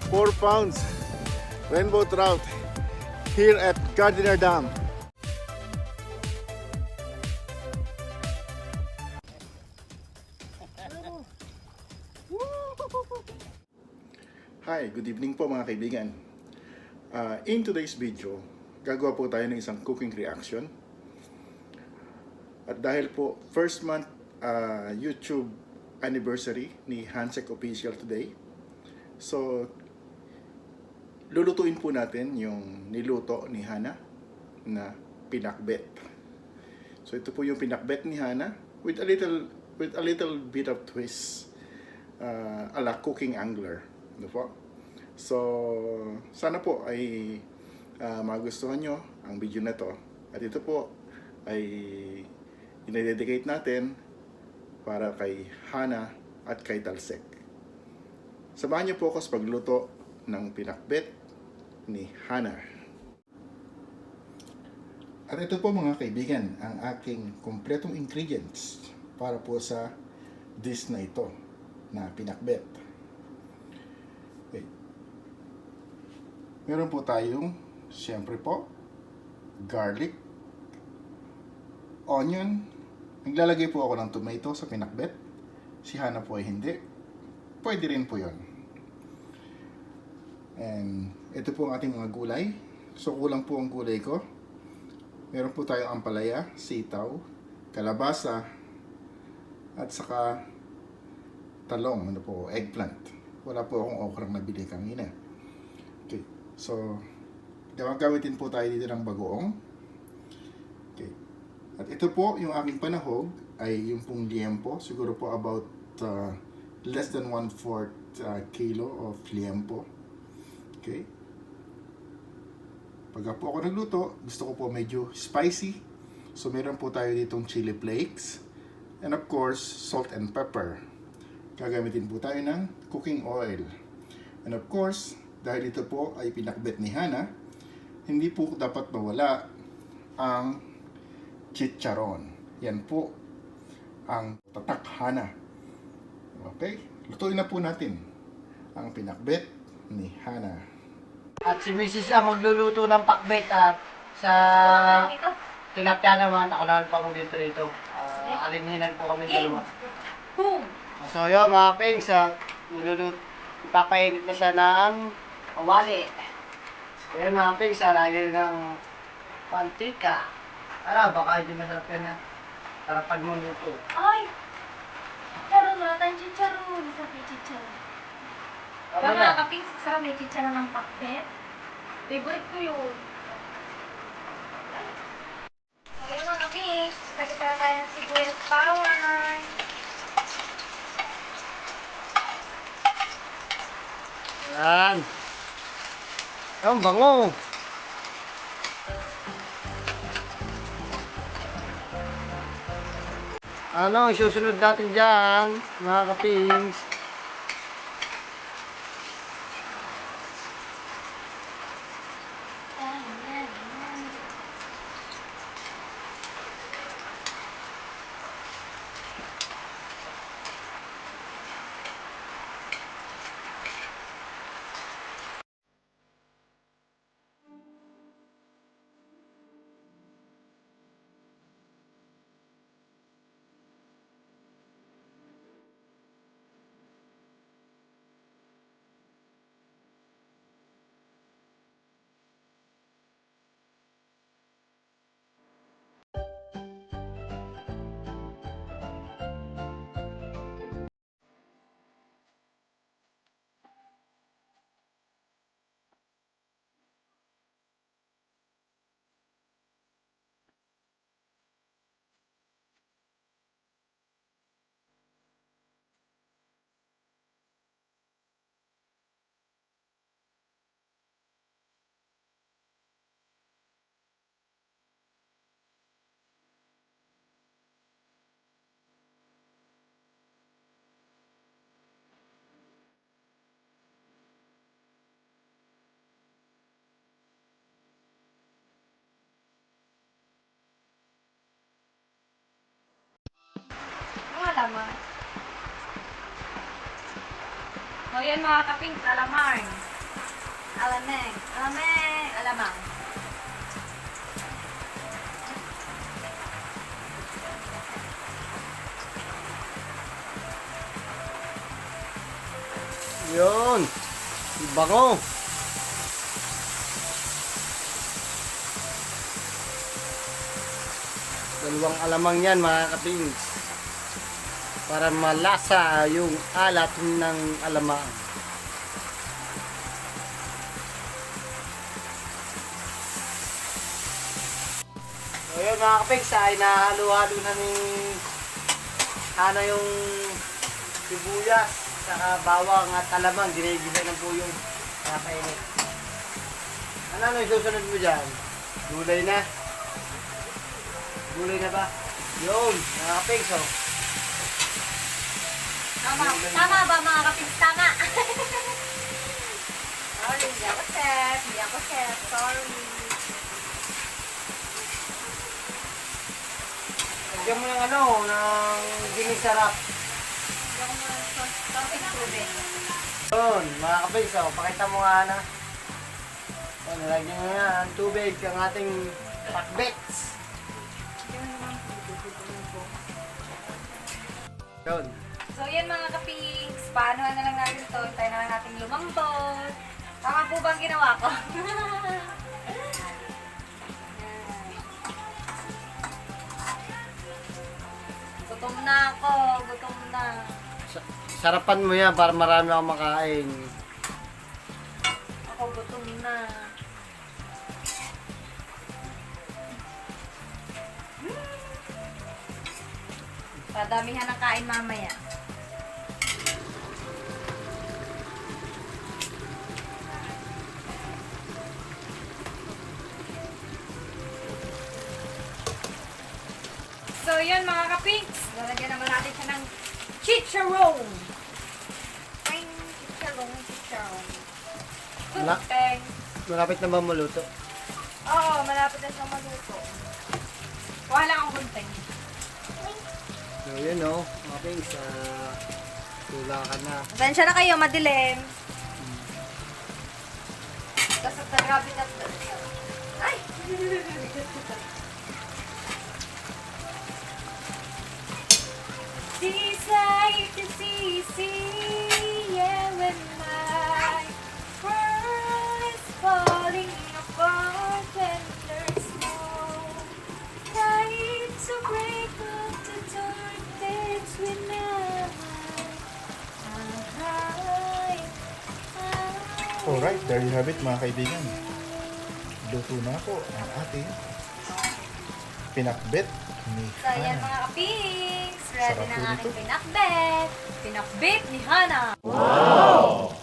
4 pounds rainbow trout here at Gardiner Dam. Hi, good evening po mga kaibigan. In today's video, gagawa po tayo ng isang cooking reaction. At dahil po first month YouTube anniversary ni Hansek Official today, so lulutuin po natin yung niluto ni Hana na pinakbet. So ito po yung pinakbet ni Hana with a little bit of twist, ala cooking angler, no po? So sana po ay magustuhan nyo ang video na to, at ito po ay dinededicate natin para kay Hana at kay Talsek. Samahan niyo po ako sa pagluto ng pinakbet ni Hana. At ito po mga kaibigan ang aking kumpletong ingredients para po sa dish na ito na pinakbet. Okay. Meron po tayong siyempre po garlic, onion. Naglalagay po ako ng tomato sa pinakbet. Si Hana po ay hindi. Pwede rin po yon. And ito po ang ating mga gulay. So kulang po ang gulay ko. Meron po tayong ampalaya, sitaw, kalabasa, at saka talong, ano po, eggplant. Wala po akong okrang nabili kanina. Okay, so gagamitin po tayo dito ng bagoong. Okay. At ito po yung aking panahog ay yung pong liempo. Siguro po about less than 1/4 kilo of liempo. Okay. Pagka po ako nagluto, gusto ko po medyo spicy. So meron po tayo ditong chili flakes. And of course, salt and pepper. Gagamitin po tayo ng cooking oil. And of course, dahil ito po ay pinakbet ni Hana, hindi po dapat mawala ang chicharon. Yan po ang tatak Hana. Okay? Lutuin na po natin ang pinakbet ni Hana. At si Mrs. ang magluluto ng pakbet at sa tilapia naman, ako naman pa dito. Alinhinan po kami dalawa. So yun mga pings, magluluto, ipapainit na siya ng kawali. Kaya mga pings, lagyan ng pantika. Baka hindi masarap yan na. Para pag maluto. Ay! Chicharon, wala tayong chicharon. Isa may chicharon. Tama Pero na. nakaping sa may chicharon ng pakbet. Favorite ko yun. Ngayon mga kaping, kasi para tayo ng sibuyas power. Yan. Ang bango. Ano, isusunod natin dyan, mga kapings. So yan mga kaping, calamari. alamang. Alamang, alamang. Yun. Bango. Dalawang alamang yan mga kapings. Para malasa yung alat ng alamang. So yun mga kapings ay nahalo-halo na ni Hana yung sibuyas, saka bawang at alamang. Ginigisa na po yung nakainit. Ano yung susunod mo dyan? Gulay na? Gulay na ba? Yun, mga kapings oh. Tama ba mga kapits? Tama. Sorry, hindi ako chef. Hindi ako chef. Sorry. Lagyan mo ng ano, ng ginisarap. Hindi ako konting tubig. Yun, mga kapings oh. Pakita mo nga na. So, nalagyan mo na ang tubig ang ating pakbets. Yun. So, yan mga kapings. Paano na lang natin to? Tayo na lang natin lumambot. Tama po ba ang ginawa ko? Gutom na ako. Gutom na. Sarapan mo yan para marami akong makain. Ako gutom na. Padamihan ng kain mamaya. So, yun mga kapinks. Lalagyan naman natin siya ng chicharon. Ay, chicharon. Wala. Teng. Malapit na ba maluto? Oo, malapit na siyang maluto. Kuha lang ang gunting. So yun oh, mga kapings, tula ka na. Pasensya na kayo, madilim. Tapos at grabe na. Ay! Decide to see, yeah, when my world is falling apart and there's no light to break up the dark days we know. Alright, there you have it mga kaibigan. Luto na po ang ating pinakbet ni So, yan Hana. mga kapings. Ready Sarap na po ang aking nito. pinakbet. Pinakbet ni Hana. Wow!